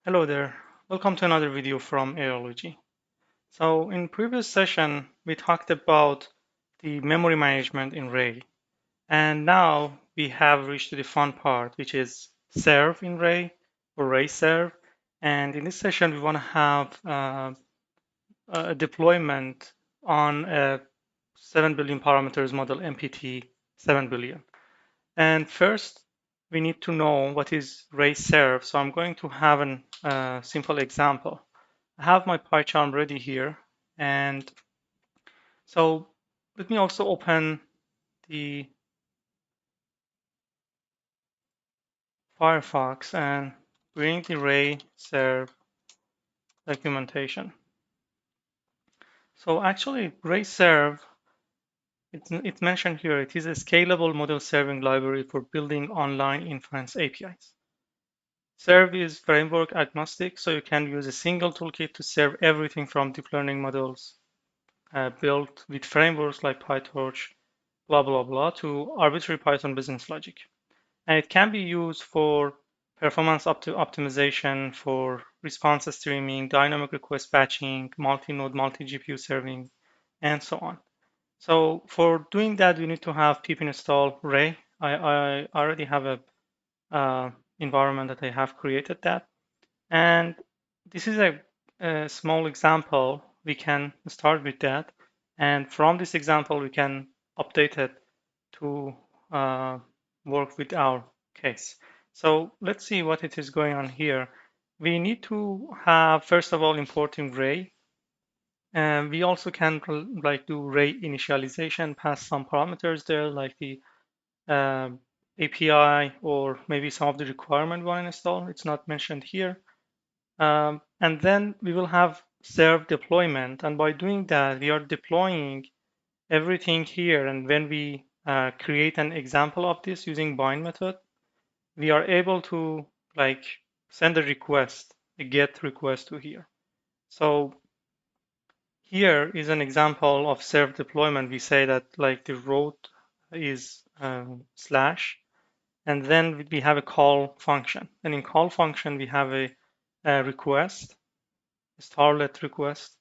Hello there. Welcome to another video from Aerology. So in previous session, we talked about the memory management in Ray. And now we have reached to the fun part, which is serve in Ray or Ray serve. And in this session, we want to have a deployment on a 7 billion parameters model MPT 7 billion. And first, we need to know what is Ray serve. So I'm going to have a simple example. I have my PyCharm ready here. And so let me also open the Firefox and bring the Ray serve documentation. So actually, Ray serve, it's mentioned here, it is a scalable model serving library for building online inference APIs. Serve is framework agnostic, so you can use a single toolkit to serve everything from deep learning models built with frameworks like PyTorch, blah, blah, blah, to arbitrary Python business logic. And it can be used for performance optimization, for response streaming, dynamic request batching, multi-node, multi-GPU serving, and so on. So for doing that, we need to have pip install Ray. I already have a environment that I have created that. And this is a small example. We can start with that. And from this example, we can update it to work with our case. So let's see what it is going on here. We need to have, first of all, importing Ray. And we also can like do Ray initialization, pass some parameters there, like the API or maybe some of the requirement we want to install. It's not mentioned here. And then we will have serve deployment. And by doing that, we are deploying everything here. And when we create an example of this using bind method, we are able to like send a request, a get request to here. So here is an example of serve deployment. We say that like the route is slash, and then we have a call function. And in call function, we have a request, a starlet request,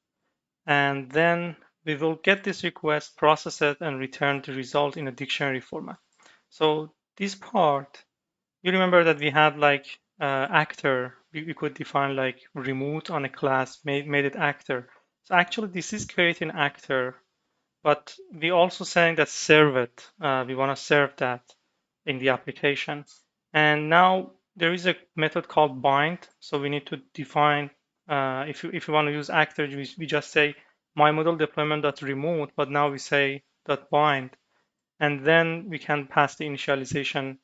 and then we will get this request, process it, and return the result in a dictionary format. So this part, you remember that we had like actor. We could define like remote on a class, made it actor. So actually, this is creating actor, but we also saying that serve it. We want to serve that in the application. And now there is a method called bind. So we need to define if you want to use actor, we just say my model deployment.remote, but now we say .bind, and then we can pass the initialization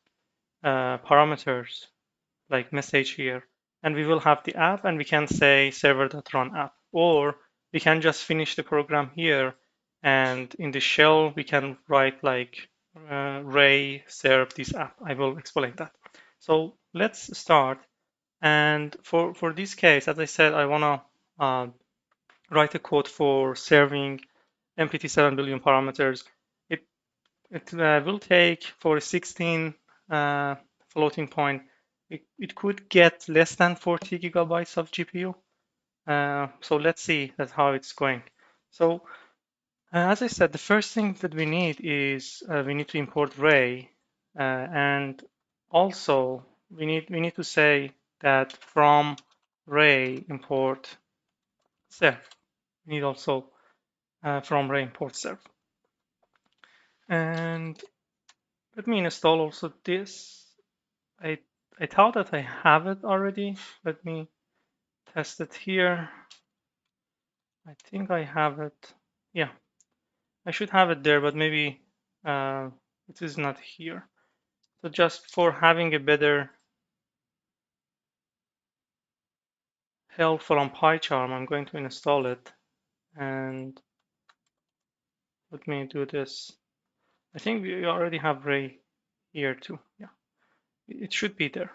parameters like message here, and we will have the app, and we can say server.run app, or we can just finish the program here, and in the shell we can write like Ray serve this app. I will explain that. So let's start. And for this case, as I said, I want to write a code for serving MPT 7 billion parameters. It it will take for 16 floating point. It could get less than 40 gigabytes of GPU. So let's see that's how it's going. So as I said, the first thing that we need is we need to import Ray, and also we need to say that from Ray import serve. We need also from Ray import serve. And let me install also this. I I thought that I have it already. Let me test it here. I think I have it. Yeah, I should have it there, but maybe it is not here. So just for having a better help from PyCharm, I'm going to install it. And let me do this. I think we already have Ray here too. Yeah, it should be there.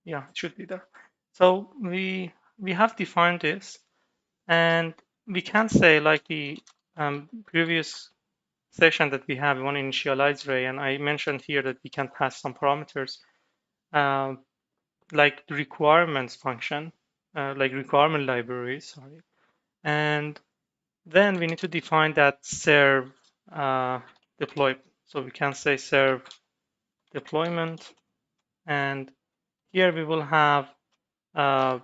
Yeah, it should be there. So we have defined this, and we can say like the previous session that we have, we want to initialize Ray, and I mentioned here that we can pass some parameters. Um, like the requirements function, like requirement library, sorry. And then we need to define that serve deploy. So we can say serve deployment, and here we will have uh,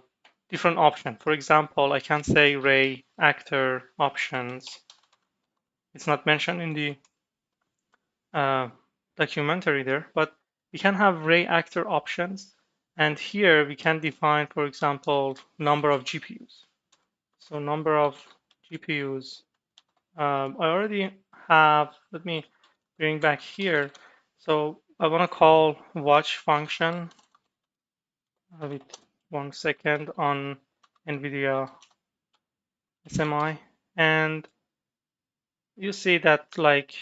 different options. For example, I can say Ray actor options. It's not mentioned in the uh, documentary there, but we can have Ray actor options. And here we can define, for example, number of GPUs. So number of GPUs. I already have, let me bring back here. So I want to call watch function with 1 second on NVIDIA SMI. And you see that like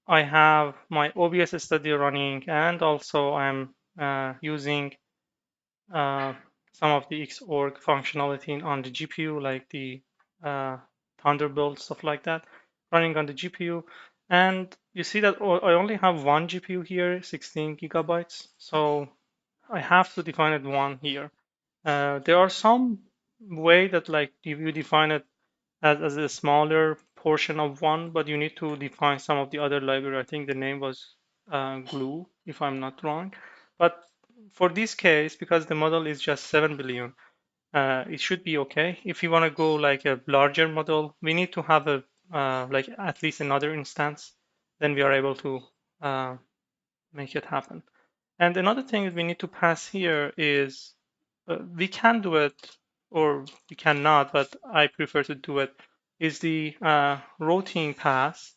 I have my OBS studio running, and also I'm using uh, some of the Xorg functionality on the GPU, like the uh, Thunderbolt, stuff like that, running on the GPU. And you see that I only have one GPU here, 16 gigabytes. So I have to define it one here. There are some way that like you define it as a smaller portion of one, but you need to define some of the other library. I think the name was glue, if I'm not wrong. But for this case, because the model is just 7 billion, it should be okay. If you want to go like a larger model, we need to have a like at least another instance. Then we are able to uh, make it happen. And another thing that we need to pass here is we can do it or we cannot, but I prefer to do it, is the routing pass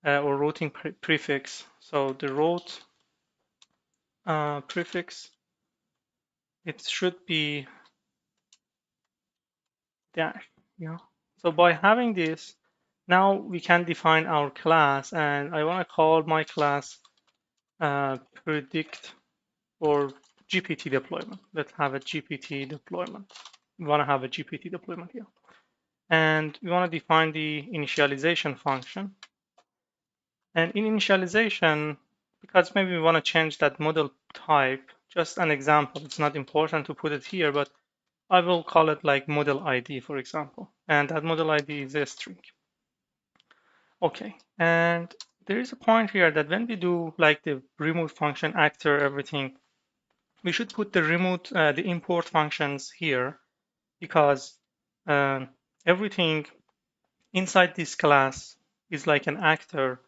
or routing prefix. So the route prefix, it should be dash. Yeah. So by having this, now we can define our class, and I want to call my class predict or GPT deployment. Let's have a GPT deployment. We want to have a GPT deployment here. And we want to define the initialization function. And in initialization, because maybe we want to change that model type, just an example, it's not important to put it here, but I will call it like model ID, for example. And that model ID is a string. Okay, and there is a point here that when we do like the remove function actor, everything, we should put the the import functions here, because um, everything inside this class is like an actor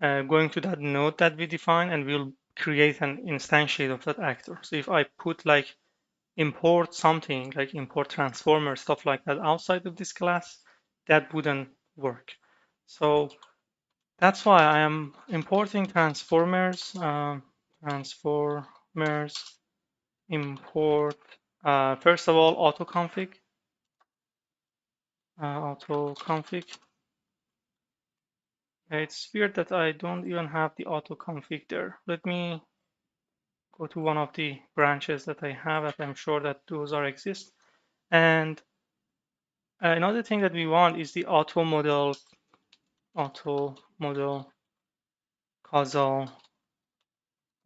going to that node that we define, and we'll create an instantiate of that actor. So if I put like import something like import transformer, stuff like that outside of this class, that wouldn't work. So that's why I am importing transformers, transformers import, first of all, autoconfig, autoconfig. It's weird that I don't even have the autoconfig there. Let me go to one of the branches that I have, that I'm sure that those are exist. And another thing that we want is the auto model causal,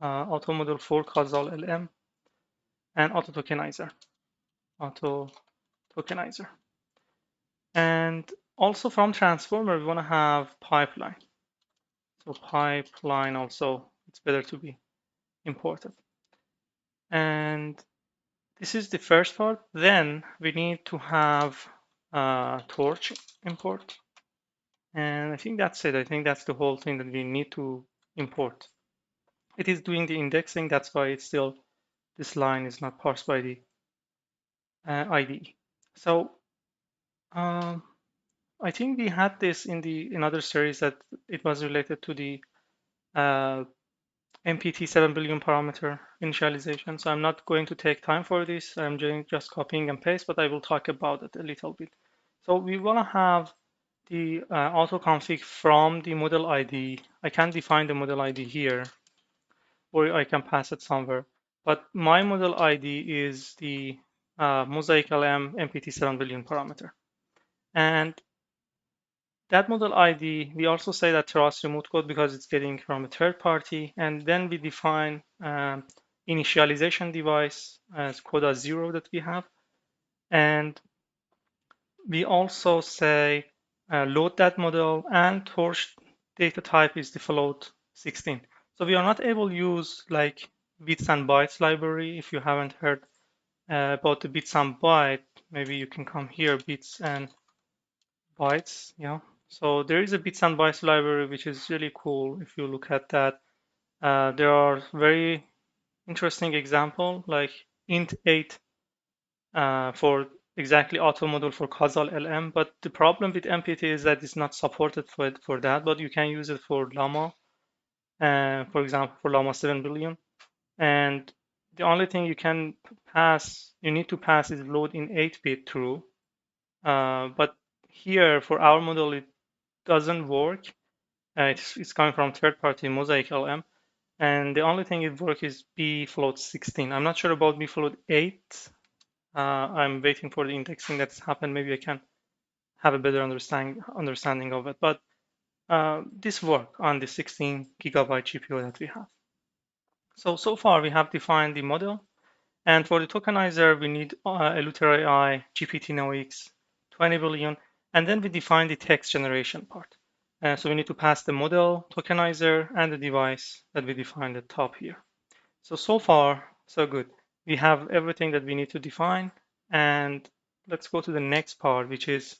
auto model for causal LM, and auto tokenizer. And also from transformer, we want to have pipeline. So pipeline also, it's better to be imported. And this is the first part. Then we need to have torch import. And I think that's it. I think that's the whole thing that we need to import. It is doing the indexing. That's why it's still, this line is not parsed by the IDE. So um, I think we had this in other series that it was related to the uh, MPT 7 billion parameter initialization. So I'm not going to take time for this. I'm doing just copying and paste, but I will talk about it a little bit. So we want to have the autoconfig from the model ID. I can define the model ID here, or I can pass it somewhere. But my model ID is the Mosaic LM MPT 7 billion parameter. And that model ID, we also say that trust remote code because it's getting from a third party. And then we define initialization device as coda 0 that we have. And we also say load that model, and torch data type is the float 16. So we are not able to use like bits and bytes library. If you haven't heard about the bits and byte, maybe you can come here, bits and bytes. Yeah. So there is a bits and bytes library, which is really cool. If you look at that, there are very interesting example like int8 for exactly auto model for causal LM. But the problem with MPT is that it's not supported for that, but you can use it for Llama, for example, for Llama 7 billion. And the only thing you need to pass is load in 8-bit true. But here for our model, it doesn't work. It's coming from third-party Mosaic LM. And the only thing it works is B float 16. I'm not sure about B float 8. I'm waiting for the indexing that's happened. Maybe I can have a better understanding of it. But this work on the 16 gigabyte GPU that we have. So far we have defined the model. And for the tokenizer, we need Eleuthera AI, GPT NoX, 20 billion. And then we define the text generation part. So we need to pass the model, tokenizer, and the device that we defined at the top here. So far, so good. We have everything that we need to define. And let's go to the next part, which is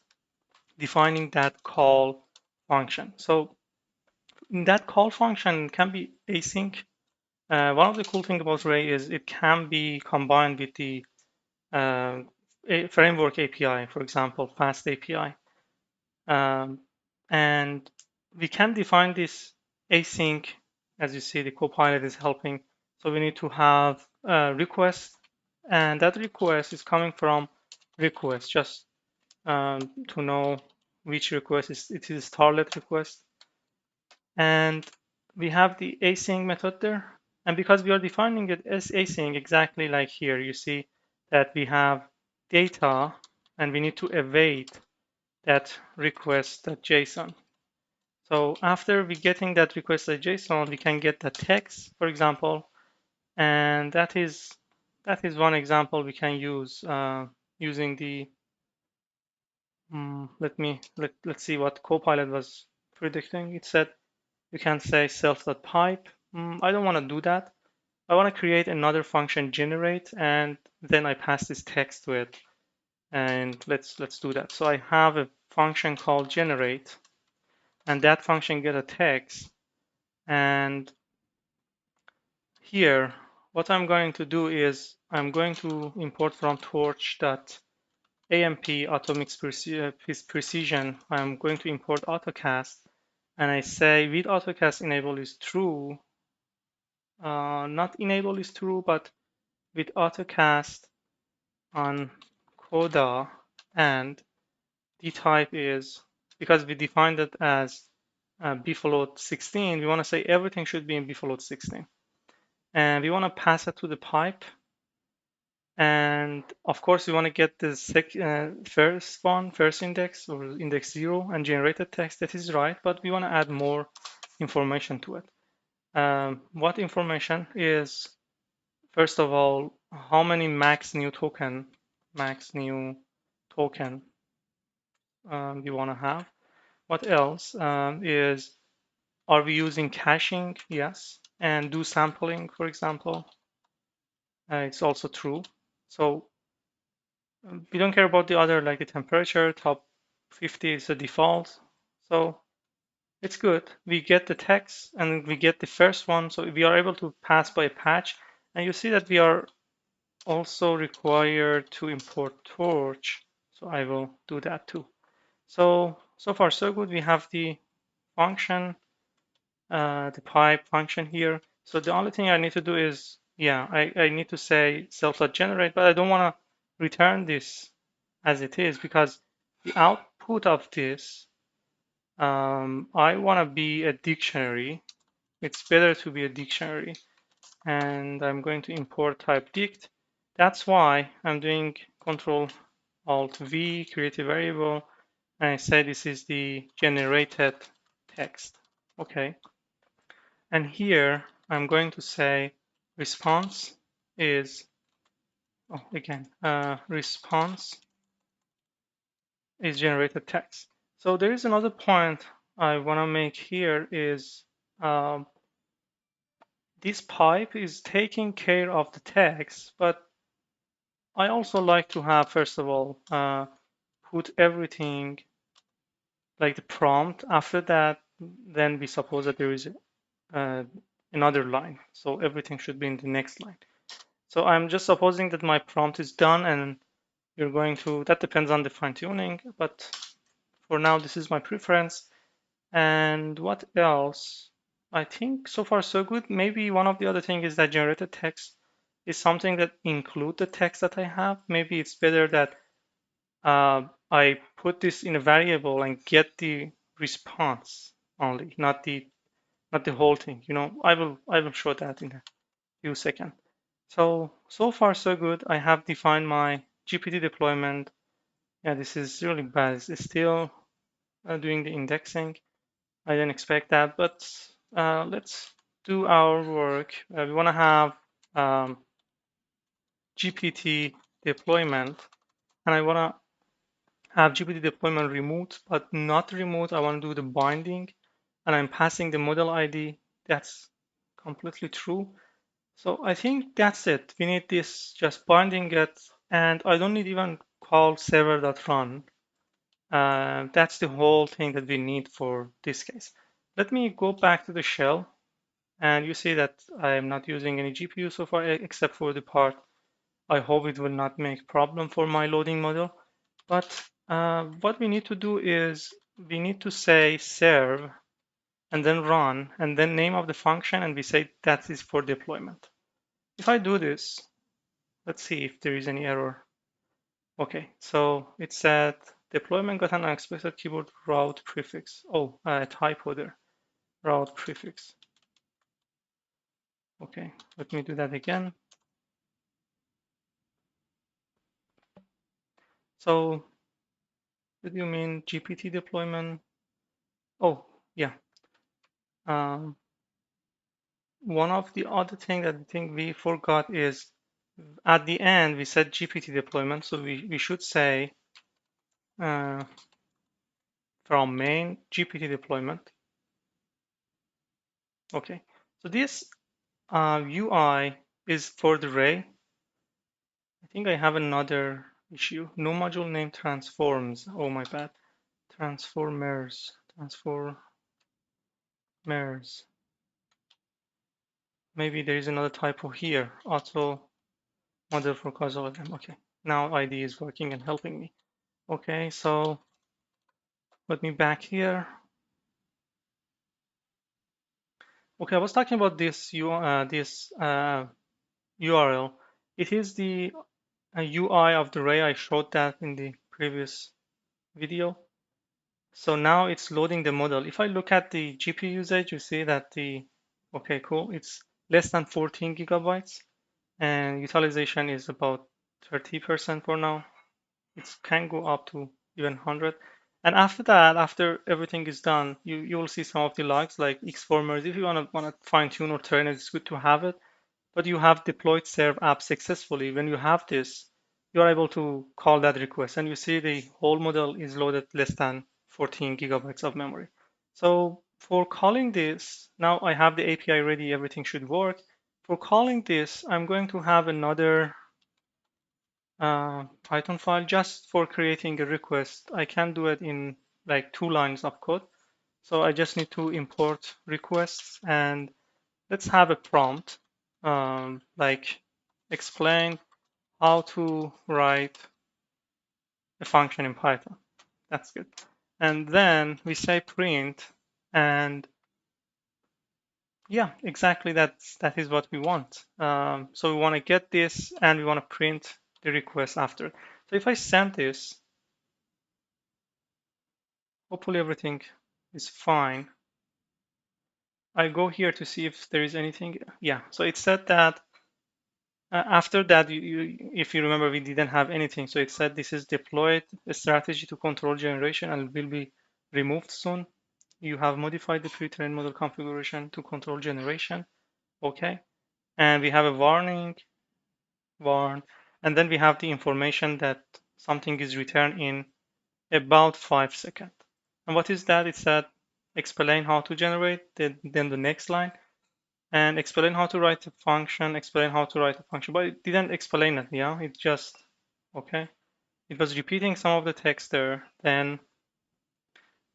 defining that call function. So in that call function can be async. One of the cool things about Ray is it can be combined with the framework API, for example, Fast API. And we can define this async. As you see, the Copilot is helping. So we need to have a request, and that request is coming from request, just to know which request it is starlet request. And we have the async method there. And because we are defining it as async, exactly like here, you see that we have data and we need to await that request.json. So after we getting that request.json, we can get the text, for example, and that is one example we can use using the let's see what Copilot was predicting. It said you can say self.pipe. I don't want to do that. I want to create another function generate, and then I pass this text to it. And let's do that. So I have a function called generate, and that function get a text. And here, what I'm going to do is I'm going to import from torch.amp atomic precision. I'm going to import autocast, and I say with autocast enable is true. Not enable is true, but with autocast on coda, and the type is, because we defined it as bfloat 16, we want to say everything should be in bfloat 16. And we want to pass it to the pipe. And of course, we want to get the first index or index 0 and generated text. That is right, but we want to add more information to it. What information is, first of all, how many max new token you want to have. What else is, are we using caching? Yes. And do sampling, for example. It's also true. So we don't care about the other, like the temperature. Top 50 is the default. So it's good. We get the text and we get the first one. So we are able to pass by a patch. And you see that we are also required to import torch. So I will do that too. So far so good. We have the function, the pipe function here. So the only thing I need to do is, yeah, I need to say self.generate, but I don't want to return this as it is, because the output of this, I want to be a dictionary. It's better to be a dictionary. And I'm going to import type dict. That's why I'm doing Control Alt V, create a variable, and I say this is the generated text. Okay. And here I'm going to say response is, response is generated text. So there is another point I want to make here is um, this pipe is taking care of the text, but I also like to have, first of all, put everything like the prompt. After that, then we suppose that there is uh, another line. So everything should be in the next line. So I'm just supposing that my prompt is done and you're going to, that depends on the fine tuning, but for now, this is my preference. And what else? I think so far so good. Maybe one of the other thing is that generated text is something that include the text that I have. Maybe it's better that I put this in a variable and get the response only, not the whole thing. I will show that in a few seconds. So far so good. I have defined my GPT deployment. Yeah, this is really bad. It's still doing the indexing. I didn't expect that, but let's do our work. We want to have um, GPT deployment, and I want to have GPT deployment remote, but not remote. I want to do the binding, and I'm passing the model ID. That's completely true. So I think that's it. We need this just binding it, and I don't need even call server.run. That's the whole thing that we need for this case. Let me go back to the shell, and you see that I am not using any GPU so far, except for the part. I hope it will not make problem for my loading model. But what we need to do is we need to say serve and then run and then name of the function, and we say that is for deployment. If I do this, let's see if there is any error. Okay, so it said deployment got an unexpected keyboard route prefix. Oh, typo there, route prefix. Okay, let me do that again. So, what do you mean GPT deployment? Oh, yeah. Um, one of the other thing that I think we forgot is at the end we said GPT deployment, so we should say uh, from main GPT deployment. Okay, so this UI is for the array. I think I have another issue. No module name transforms. Oh my bad. Transformers. Maybe there is another typo here. Auto model for causal event. Okay. Now ID is working and helping me. Okay, so let me back here. Okay, I was talking about this URL. It is the UI of the array. I showed that in the previous video. So now it's loading the model. If I look at the GPU usage, you see that okay, cool. It's less than 14 gigabytes and utilization is about 30% for now. It can go up to even 100. And after that, after everything is done, you will see some of the logs like Xformers. If you want to fine tune or train it, it's good to have it. But you have deployed serve app successfully. When you have this, you are able to call that request, and you see the whole model is loaded less than 14 gigabytes of memory. So for calling this, now I have the API ready. Everything should work. For calling this, I'm going to have another Python file just for creating a request. I can do it in like 2 lines of code. So I just need to import requests and let's have a prompt like explain how to write a function in Python. That's good. And then we say print and yeah, exactly that is what we want. So we want to get this and we want to print the request after. So if I send this, hopefully everything is fine. I go here to see if there is anything. Yeah, so it said that after that, if you remember, we didn't have anything. So it said this is deployed a strategy to control generation and will be removed soon. You have modified the pre-trained model configuration to control generation. Okay. and we have a warning, warn, and then we have the information that something is returned in about 5 seconds. And what is that? It said explain how to generate, then the next line, and explain how to write a function, explain how to write a function. But it didn't explain it, yeah? It just, okay. It was repeating some of the text there. Then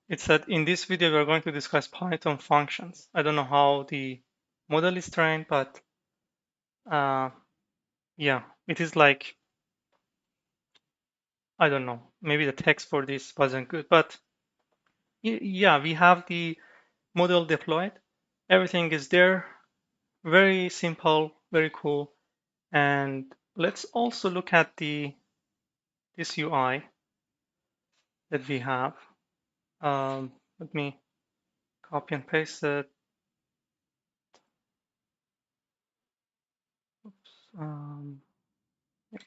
it said, in this video, we're going to discuss Python functions. I don't know how the model is trained, but uh, yeah, it is like, I don't know, maybe the text for this wasn't good, but yeah, we have the model deployed. Everything is there. Very simple, very cool. And let's also look at this UI that we have. Let me copy and paste it. Oops. Yeah.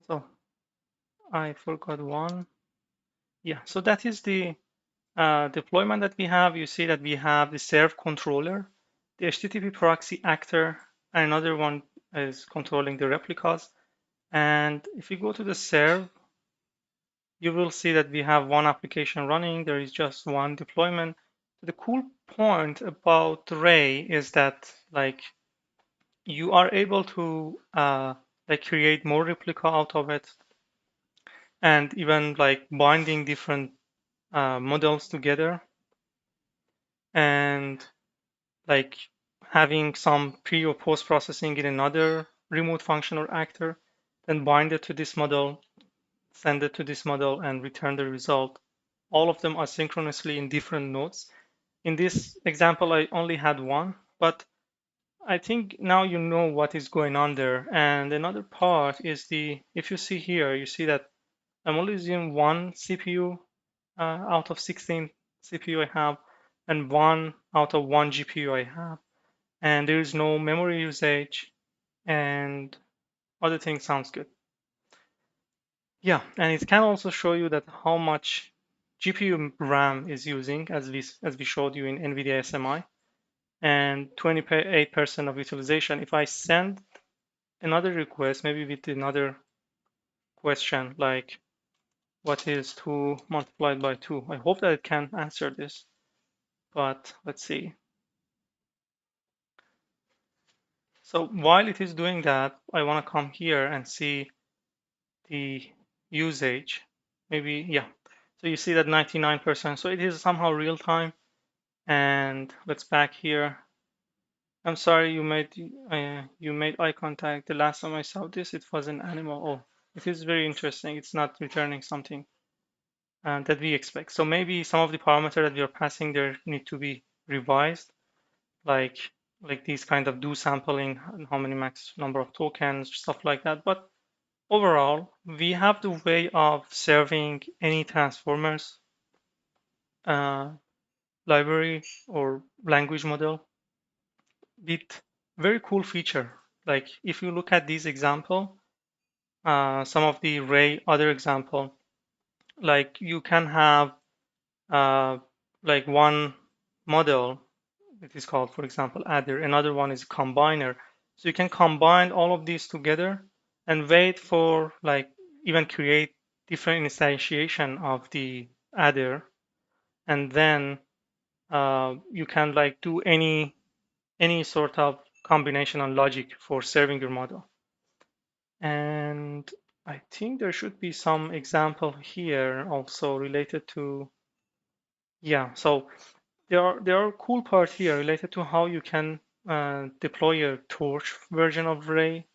So I forgot one. Yeah, so that is the deployment that we have. You see that we have the serve controller, the HTTP proxy actor, and another one is controlling the replicas. And if you go to the serve, you will see that we have one application running. There is just one deployment. The cool point about Ray is that like you are able to like create more replica out of it, and even like binding different models together, and like having some pre or post processing in another remote function or actor, then bind it to this model, send it to this model, and return the result. All of them asynchronously in different nodes. In this example, I only had one, but I think now you know what is going on there. And another part is if you see here, you see that I'm only using one CPU out of 16 CPU I have, and one out of one GPU I have. And there is no memory usage, and other things sounds good. Yeah, and it can also show you that how much GPU RAM is using, as we showed you in NVIDIA SMI, and 28% of utilization. If I send another request, maybe with another question like what is 2 multiplied by 2? I hope that it can answer this, but let's see. So while it is doing that, I want to come here and see the usage. Maybe, yeah. So you see that 99%. So it is somehow real time. And let's back here. I'm sorry you made eye contact. The last time I saw this, it was an animal. Oh, it is very interesting. It's not returning something that we expect. So maybe some of the parameters that we are passing there need to be revised, like these kind of do sampling and how many max number of tokens, stuff like that. But overall, we have the way of serving any transformers uh, library or language model with very cool feature. Like if you look at this example, some of the Ray other example, like you can have uh, like one model, it is called, for example, adder. Another one is combiner. So you can combine all of these together and wait for like even create different instantiation of the adder, and then you can like do any sort of combination on logic for serving your model. And I think there should be some example here also related to, yeah. So there are cool part here related to how you can deploy a torch version of Ray.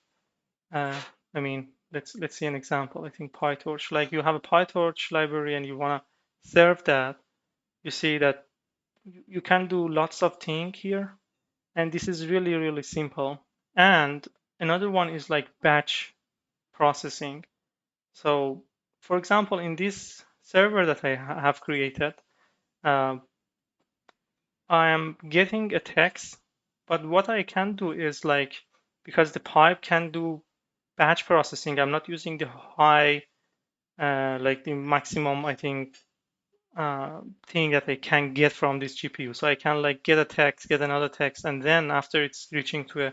Uh, I mean, let's see an example. I think PyTorch, like you have a PyTorch library and you wanna serve that. You see that you can do lots of things here, and this is really simple. And another one is like batch processing. So, for example, in this server that I have created, uh, I am getting a text, but what I can do is like, because the pipe can do batch processing, I'm not using the high, like the maximum, I think, thing that I can get from this GPU. So I can like get a text, get another text, and then after it's reaching to a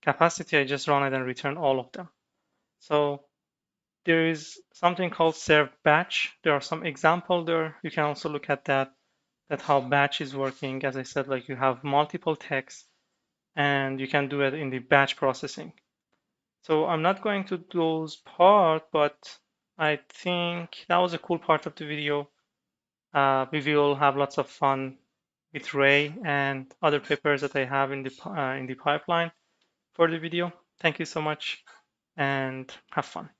capacity, I just run it and return all of them. So there is something called serve batch. There are some examples there. You can also look at that how batch is working. As I said, like you have multiple texts and you can do it in the batch processing. So I'm not going to those part, but I think that was a cool part of the video. We will have lots of fun with Ray and other papers that I have in the pipeline for the video. Thank you so much and have fun.